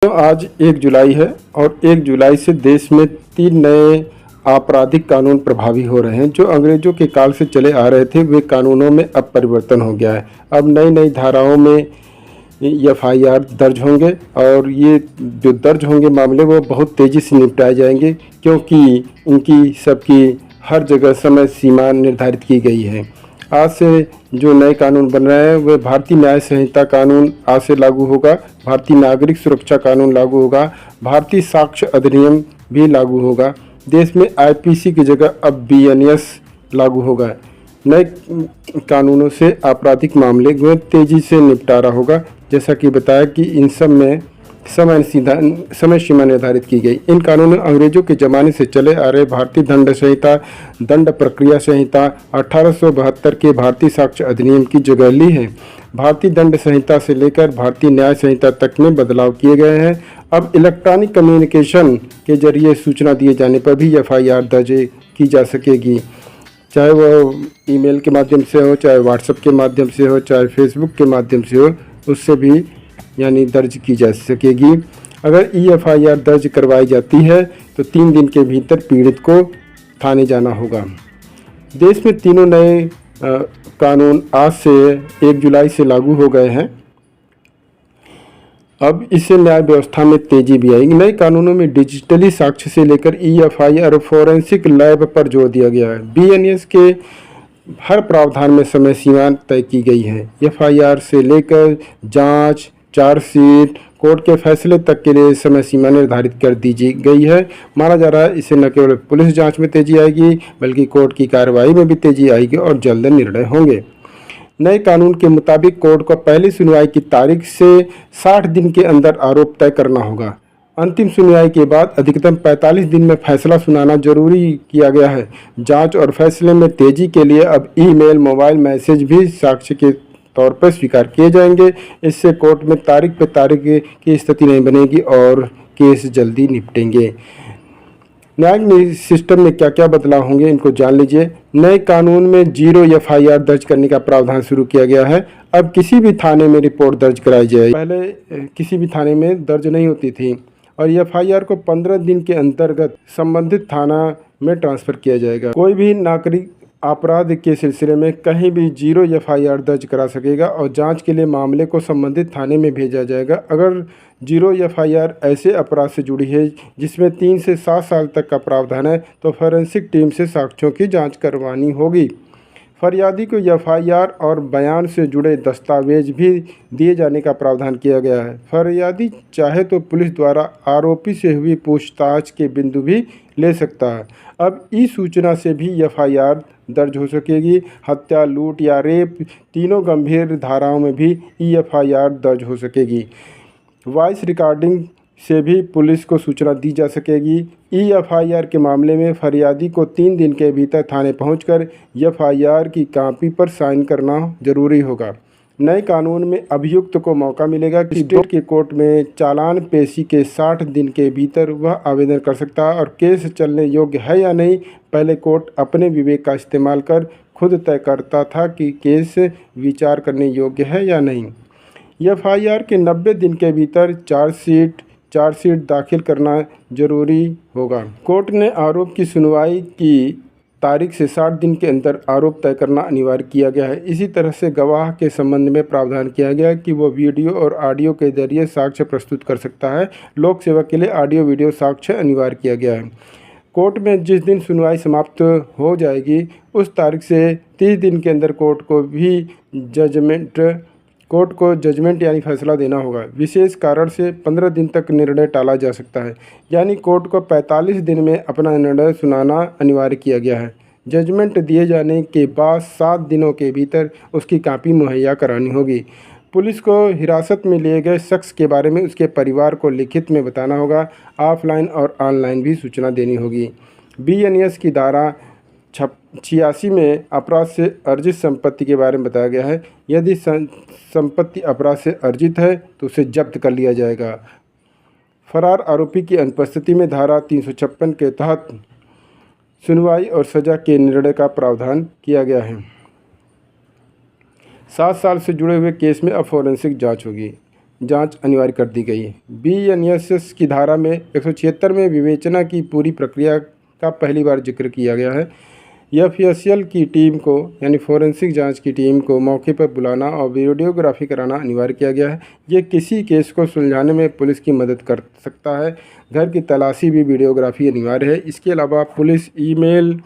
दोस्तों आज 1 जुलाई है और 1 जुलाई से देश में 3 नए आपराधिक कानून प्रभावी हो रहे हैं। जो अंग्रेजों के काल से चले आ रहे थे वे कानूनों में अब परिवर्तन हो गया है। अब नई नई धाराओं में एफआईआर दर्ज होंगे और ये जो दर्ज होंगे मामले वो बहुत तेज़ी से निपटाए जाएंगे, क्योंकि इनकी सबकी हर जगह समय सीमा निर्धारित की गई है। आज से जो नए कानून बन रहे हैं वे भारतीय न्याय संहिता कानून आज से लागू होगा, भारतीय नागरिक सुरक्षा कानून लागू होगा, भारतीय साक्ष्य अधिनियम भी लागू होगा। देश में आईपीसी की जगह अब बीएनएस लागू होगा। नए कानूनों से आपराधिक मामले में तेज़ी से निपटारा होगा। जैसा कि बताया कि इन सब में समय सीमा निर्धारित की गई। इन कानूनों अंग्रेजों के ज़माने से चले आ रहे भारतीय दंड संहिता, दंड प्रक्रिया संहिता, 1872 के भारतीय साक्ष्य अधिनियम की जगह ली है। भारतीय दंड संहिता से लेकर भारतीय न्याय संहिता तक में बदलाव किए गए हैं। अब इलेक्ट्रॉनिक कम्युनिकेशन के जरिए सूचना दिए जाने पर भी एफआईआर दर्ज की जा सकेगी, चाहे वो ईमेल के माध्यम से हो, चाहे व्हाट्सएप के माध्यम से हो, चाहे फेसबुक के माध्यम से हो, उससे भी यानी दर्ज की जा सकेगी। अगर एफआईआर दर्ज करवाई जाती है तो 3 दिन के भीतर पीड़ित को थाने जाना होगा। देश में तीनों नए कानून आज से 1 जुलाई से लागू हो गए हैं। अब इससे न्याय व्यवस्था में तेजी भी आएगी। नए कानूनों में डिजिटली साक्ष्य से लेकर एफआईआर और फोरेंसिक लैब पर जोर दिया गया है। बीएनएस के हर प्रावधान में समय सीमा तय की गई है। एफआईआर से लेकर जांच, चार्जशीट, कोर्ट के फैसले तक के लिए समय सीमा निर्धारित कर दी गई है। माना जा रहा है इससे न केवल पुलिस जांच में तेजी आएगी बल्कि कोर्ट की कार्रवाई में भी तेजी आएगी और जल्द निर्णय होंगे। नए कानून के मुताबिक कोर्ट को पहली सुनवाई की तारीख से 60 दिन के अंदर आरोप तय करना होगा। अंतिम सुनवाई के बाद अधिकतम 45 दिन में फैसला सुनाना जरूरी किया गया है। जांच और फैसले में तेजी के लिए अब ईमेल, मोबाइल मैसेज भी साक्ष्य के तौर पर स्वीकार किए जाएंगे। इससे कोर्ट में तारीख पे तारीख की स्थिति नहीं बनेगी और केस जल्दी निपटेंगे। न्यायिक सिस्टम में क्या क्या बदलाव होंगे इनको जान लीजिए। नए कानून में 0 एफआईआर दर्ज करने का प्रावधान शुरू किया गया है। अब किसी भी थाने में रिपोर्ट दर्ज कराई जाएगी। पहले किसी भी थाने में दर्ज नहीं होती थी और एफआईआर को 15 दिन के अंतर्गत संबंधित थाना में ट्रांसफ़र किया जाएगा। कोई भी नागरिक अपराध के सिलसिले में कहीं भी 0 एफआईआर दर्ज करा सकेगा और जांच के लिए मामले को संबंधित थाने में भेजा जाएगा। अगर 0 एफआईआर ऐसे अपराध से जुड़ी है जिसमें 3 से 7 साल तक का प्रावधान है तो फोरेंसिक टीम से साक्ष्यों की जांच करवानी होगी। फरियादी को एफआईआर और बयान से जुड़े दस्तावेज भी दिए जाने का प्रावधान किया गया है। फरियादी चाहे तो पुलिस द्वारा आरोपी से हुई पूछताछ के बिंदु भी ले सकता है। अब ई सूचना से भी एफआईआर दर्ज हो सकेगी। हत्या, लूट या रेप तीनों गंभीर धाराओं में भी एफआईआर दर्ज हो सकेगी। वॉइस रिकॉर्डिंग से भी पुलिस को सूचना दी जा सकेगी। एफआईआर के मामले में फरियादी को 3 दिन के भीतर थाने पहुंचकर एफआईआर की कॉपी पर साइन करना जरूरी होगा। नए कानून में अभियुक्त को मौका मिलेगा कि स्टेट के कोर्ट में चालान पेशी के 60 दिन के भीतर वह आवेदन कर सकता है और केस चलने योग्य है या नहीं पहले कोर्ट अपने विवेक का इस्तेमाल कर खुद तय करता था कि केस विचार करने योग्य है या नहीं। एफआईआर के 90 दिन के भीतर चार्जशीट दाखिल करना जरूरी होगा। कोर्ट ने आरोप की सुनवाई की तारीख से 60 दिन के अंदर आरोप तय करना अनिवार्य किया गया है। इसी तरह से गवाह के संबंध में प्रावधान किया गया है कि वो वीडियो और ऑडियो के जरिए साक्ष्य प्रस्तुत कर सकता है। लोक सेवा के लिए ऑडियो वीडियो साक्ष्य अनिवार्य किया गया है। कोर्ट में जिस दिन सुनवाई समाप्त हो जाएगी उस तारीख से 30 दिन के अंदर कोर्ट को जजमेंट यानी फैसला देना होगा। विशेष कारण से 15 दिन तक निर्णय टाला जा सकता है, यानी कोर्ट को 45 दिन में अपना निर्णय सुनाना अनिवार्य किया गया है। जजमेंट दिए जाने के बाद 7 दिनों के भीतर उसकी कॉपी मुहैया करानी होगी। पुलिस को हिरासत में लिए गए शख्स के बारे में उसके परिवार को लिखित में बताना होगा। ऑफलाइन और ऑनलाइन भी सूचना देनी होगी। बीएनएस की धारा 86 में अपराध से अर्जित संपत्ति के बारे में बताया गया है। यदि संपत्ति अपराध से अर्जित है तो उसे जब्त कर लिया जाएगा। फरार आरोपी की अनुपस्थिति में धारा 356 के तहत सुनवाई और सजा के निर्णय का प्रावधान किया गया है। 7 साल से जुड़े हुए केस में अब फोरेंसिक जांच होगी। जांच अनिवार्य कर दी गई है। बीएनएस की धारा में 176 में विवेचना की पूरी प्रक्रिया का पहली बार जिक्र किया गया है। एफएसएल की टीम को यानी फोरेंसिक जांच की टीम को मौके पर बुलाना और वीडियोग्राफी कराना अनिवार्य किया गया है। ये किसी केस को सुलझाने में पुलिस की मदद कर सकता है। घर की तलाशी भी वीडियोग्राफी अनिवार्य है। इसके अलावा पुलिस ईमेल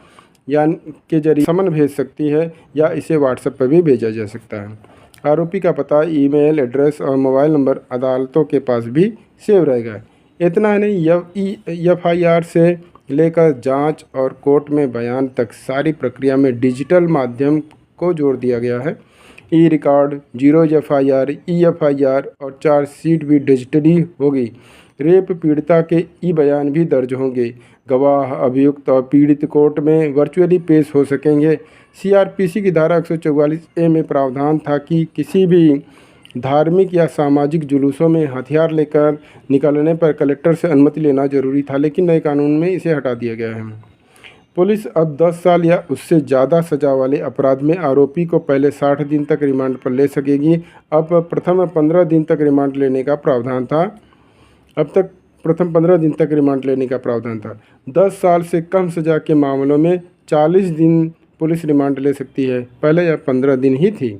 या के जरिए समन भेज सकती है या इसे व्हाट्सएप पर भी भेजा जा सकता है। आरोपी का पता, ईमेल एड्रेस और मोबाइल नंबर अदालतों के पास भी सेव रहेगा। इतना नहीं, एफआईआर से लेकर जांच और कोर्ट में बयान तक सारी प्रक्रिया में डिजिटल माध्यम को जोड़ दिया गया है। E record, zero FIR, e FIR और चार्जशीट भी डिजिटली होगी। रेप पीड़िता के ई बयान भी दर्ज होंगे। गवाह, अभियुक्त और पीड़ित कोर्ट में वर्चुअली पेश हो सकेंगे। सीआरपीसी की धारा 144A में प्रावधान था कि किसी भी धार्मिक या सामाजिक जुलूसों में हथियार लेकर निकलने पर कलेक्टर से अनुमति लेना जरूरी था, लेकिन नए कानून में इसे हटा दिया गया है। पुलिस अब 10 साल या उससे ज़्यादा सजा वाले अपराध में आरोपी को पहले 60 दिन तक रिमांड पर ले सकेगी। अब प्रथम 15 दिन तक रिमांड लेने का प्रावधान था। अब तक प्रथम 15 दिन तक रिमांड लेने का प्रावधान था। 10 साल से कम सजा के मामलों में 40 दिन पुलिस रिमांड ले सकती है। पहले यह 15 दिन ही थी।